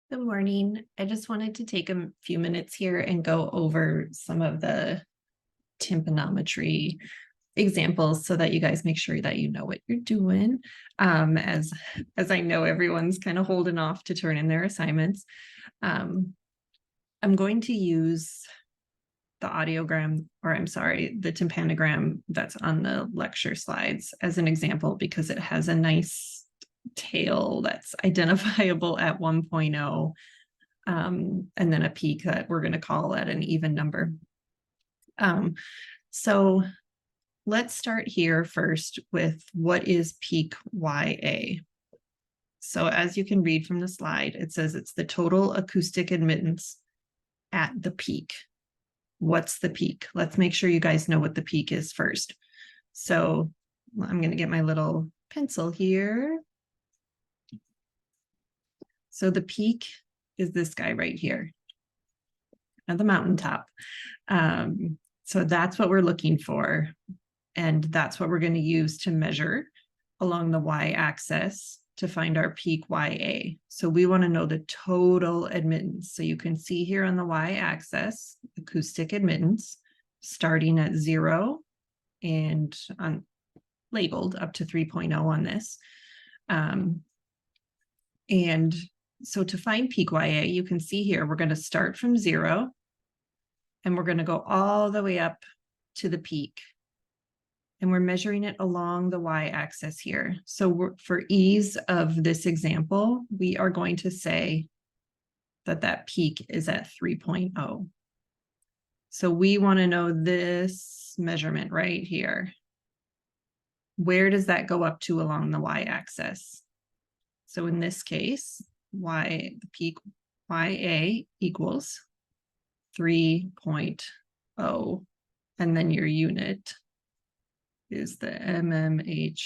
Good morning. I just wanted to take a few minutes here and go over some of the tympanometry examples so that you guys make sure that you know what you're doing. As I know everyone's kind of holding off to turn in their assignments. I'm going to use the audiogram, or I'm sorry, the tympanogram that's on the lecture slides as an example because it has a nice tail that's identifiable at 1.0. And then a peak that we're going to call at an even number. So let's start here first with what is peak YA. So as you can read from the slide, it says it's the total acoustic admittance at the peak. What's the peak? Let's make sure you guys know what the peak is first. So I'm going to get my little pencil here. So the peak is this guy right here at the mountaintop. So that's what we're looking for. And that's what we're going to use to measure along the y-axis to find our peak YA. So we want to know the total admittance. So you can see here on the y-axis, acoustic admittance, starting at 0 and labeled up to 3.0 on this. And so to find peak YA, you can see here, we're going to start from 0 and we're going to go all the way up to the peak. And we're measuring it along the y-axis here. So for ease of this example, we are going to say that that peak is at 3.0. So we want to know this measurement right here. Where does that go up to along the y-axis? So in this case, the peak YA equals 3.0, and then your unit is the mmHO.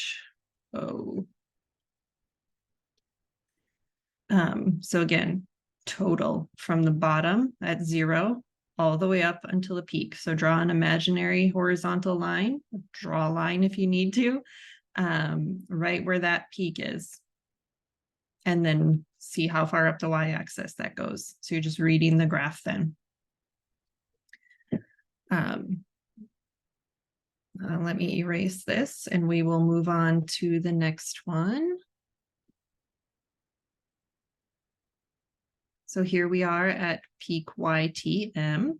So again, total from the bottom at 0 all the way up until the peak. So draw an imaginary horizontal line, draw a line if you need to, right where that peak is. And then see how far up the y-axis that goes. So you're just reading the graph then. Let me erase this and we will move on to the next one. So here we are at peak YTM,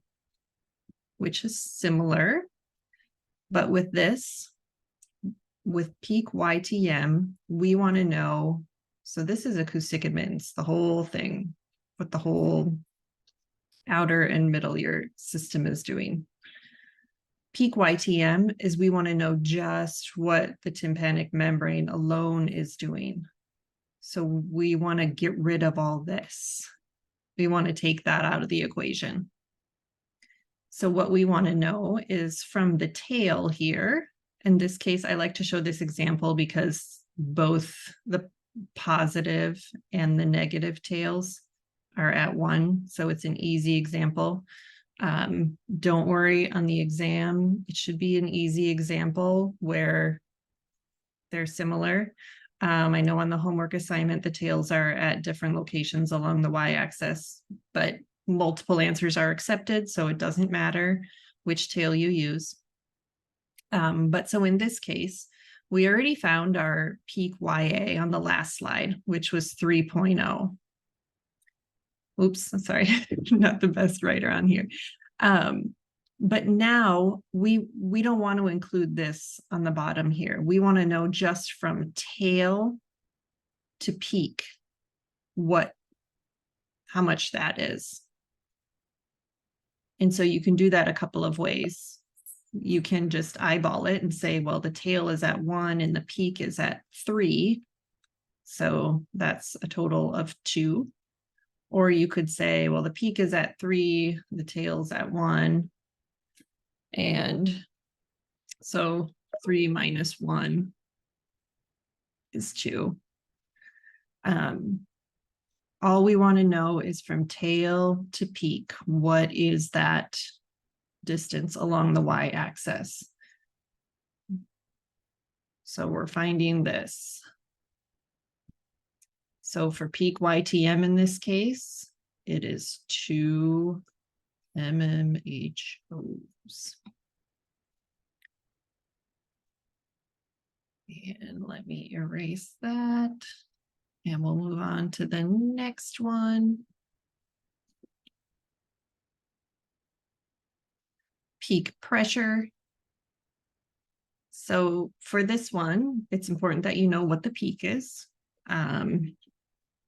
which is similar, but with this, with peak YTM, we want to know, so this is acoustic admittance, the whole thing, what the whole outer and middle ear system is doing. Peak YTM is we want to know just what the tympanic membrane alone is doing. So we want to get rid of all this. We want to take that out of the equation. So what we want to know is from the tail here. In this case, I like to show this example because both the positive and the negative tails are at 1. So it's an easy example. Don't worry on the exam. It should be an easy example where they're similar. I know on the homework assignment, the tails are at different locations along the y-axis, but multiple answers are accepted, so it doesn't matter which tail you use. But so in this case, we already found our peak YA on the last slide, which was 3.0. Oops, I'm sorry, not the best writer on here. But now we don't want to include this on the bottom here. We want to know just from tail to peak how much that is. And so you can do that a couple of ways. You can just eyeball it and say, well, the tail is at 1 and the peak is at 3. So that's a total of 2. Or you could say, well, the peak is at 3, the tail's at 1. And so 3 minus 1 is 2. All we want to know is from tail to peak, what is that distance along the y-axis? So we're finding this. So for peak YTM in this case, it is 2 mmHOs. And let me erase that. And we'll move on to the next one. Peak pressure. So for this one, it's important that you know what the peak is,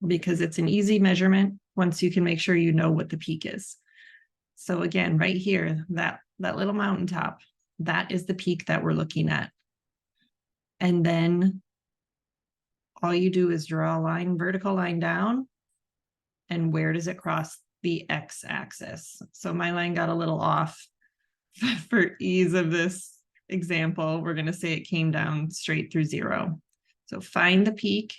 because it's an easy measurement once you can make sure you know what the peak is. So again, right here, that little mountaintop, that is the peak that we're looking at. And then all you do is draw a line, vertical line down, and where does it cross the x-axis? So my line got a little off. For ease of this example, we're going to say it came down straight through 0. So find the peak,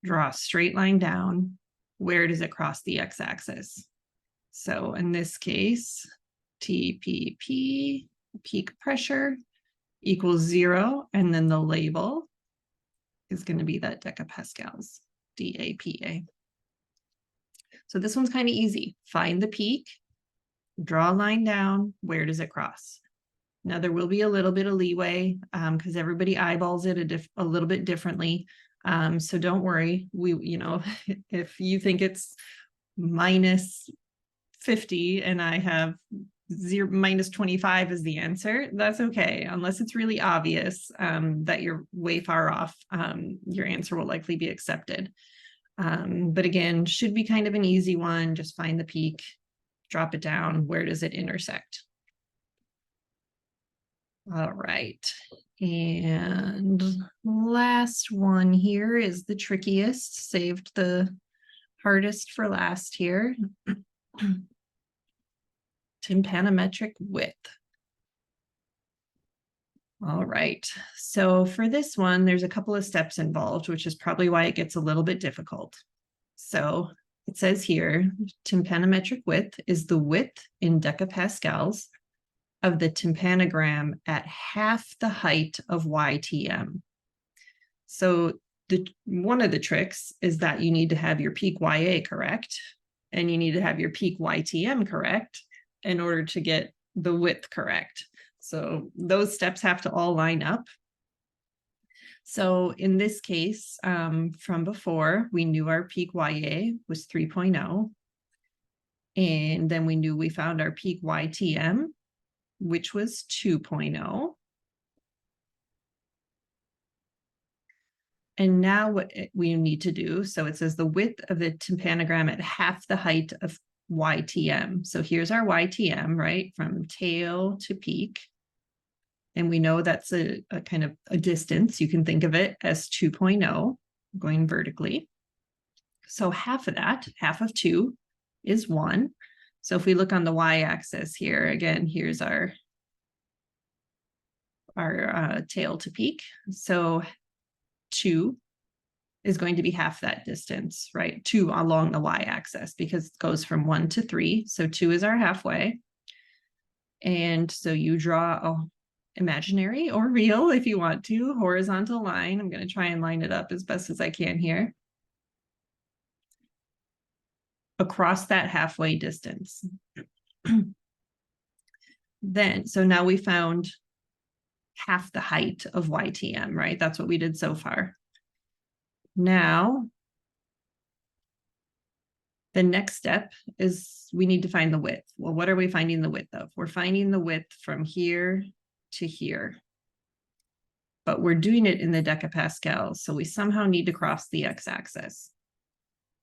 draw a straight line down. Where does it cross the x-axis? So in this case, TPP, peak pressure, equals 0, and then the label is going to be that decapascals, DAPA. So this one's kind of easy. Find the peak, draw a line down, where does it cross? Now there will be a little bit of leeway because everybody eyeballs it a little bit differently. So don't worry. If you think it's minus 50 and I have minus 25 as the answer, that's okay. Unless it's really obvious that you're way far off, your answer will likely be accepted. But again, should be kind of an easy one. Just find the peak, drop it down. Where does it intersect? All right. And last one here is the trickiest, saved the hardest for last here. Tympanometric width. All right. So for this one, there's a couple of steps involved, which is probably why it gets a little bit difficult. So it says here, tympanometric width is the width in decapascals of the tympanogram at half the height of YTM. So one of the tricks is that you need to have your peak YA correct, and you need to have your peak YTM correct in order to get the width correct. So those steps have to all line up. So in this case, from before, we knew our peak YA was 3.0. And then we found our peak YTM, which was 2.0. And now what we need to do, so it says the width of the tympanogram at half the height of YTM. So here's our YTM, right, from tail to peak. And we know that's a kind of a distance. You can think of it as 2.0 going vertically. So half of that, half of 2 is 1. So if we look on the y-axis here, again, here's our tail to peak. So 2 is going to be half that distance, right? 2 along the y-axis because it goes from 1 to 3. So 2 is our halfway. And so you draw a imaginary or real, if you want to, horizontal line. I'm going to try and line it up as best as I can here. Across that halfway distance. Then, so now we found half the height of YTM, right? That's what we did so far. Now, the next step is we need to find the width. Well, what are we finding the width of? We're finding the width from here to here. But we're doing it in the decapascals, so we somehow need to cross the x-axis.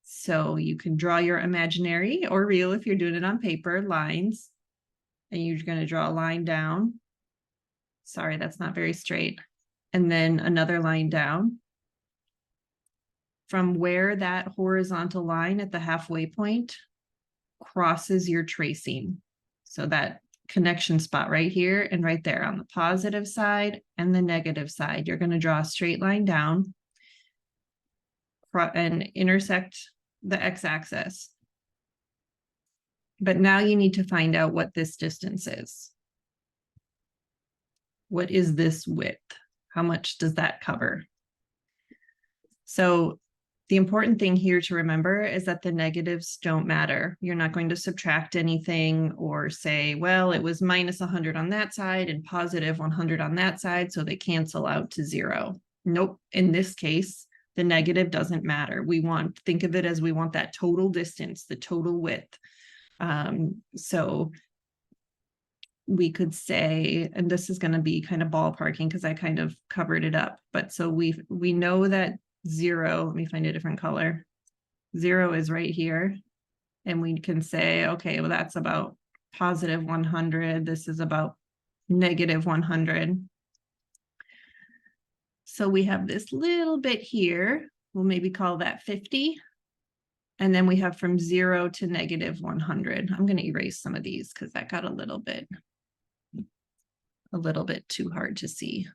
So you can draw your imaginary or real, if you're doing it on paper, lines, and you're going to draw a line down. Sorry, that's not very straight. And then another line down. From where that horizontal line at the halfway point crosses your tracing. So that connection spot right here and right there on the positive side and the negative side, you're going to draw a straight line down and intersect the x-axis. But now you need to find out what this distance is. What is this width? How much does that cover? So The important thing here to remember is that the negatives don't matter. You're not going to subtract anything or say, well, it was minus 100 on that side and positive 100 on that side, so they cancel out to 0. Nope. In this case, the negative doesn't matter. Think of it as we want that total distance, the total width. So we could say, and this is going to be kind of ballparking because I kind of covered it up, but so we know that 0, let me find a different color. 0 is right here. And we can say, okay, well, that's about positive 100. This is about negative 100. So we have this little bit here. We'll maybe call that 50. And then we have from 0 to negative 100. I'm going to erase some of these because that got a little bit too hard to see.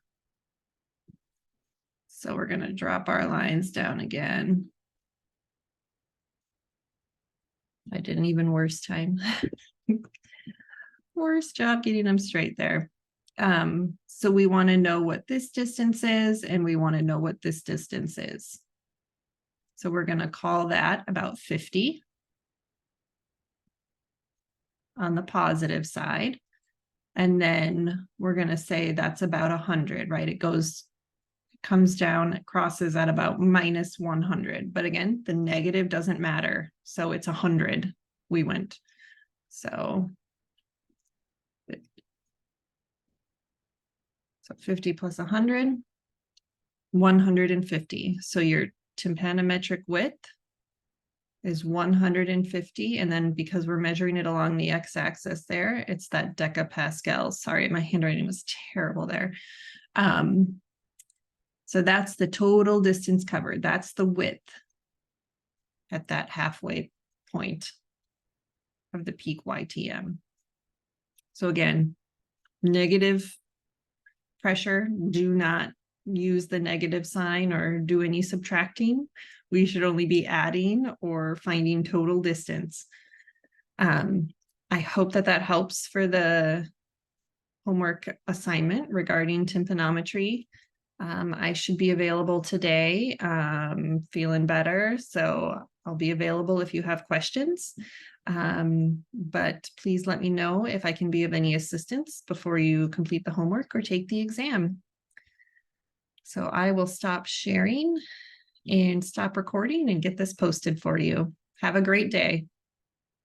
So we're going to drop our lines down again. I did an even worse time. Worst job getting them straight there. So we want to know what this distance is, and we want to know what this distance is. So we're going to call that about 50 on the positive side. And then we're going to say that's about 100, right? It comes down, it crosses at about minus 100. But again, the negative doesn't matter. So it's 100 we went. So 50 plus 100, 150. So your tympanometric width is 150. And then because we're measuring it along the x-axis there, it's that decapascals. Sorry, my handwriting was terrible there. So that's the total distance covered. That's the width at that halfway point of the peak YTM. So again, negative pressure, do not use the negative sign or do any subtracting. We should only be adding or finding total distance. I hope that helps for the homework assignment regarding tympanometry. I should be available today, feeling better, so I'll be available if you have questions. But please let me know if I can be of any assistance before you complete the homework or take the exam. So I will stop sharing and stop recording and get this posted for you. Have a great day.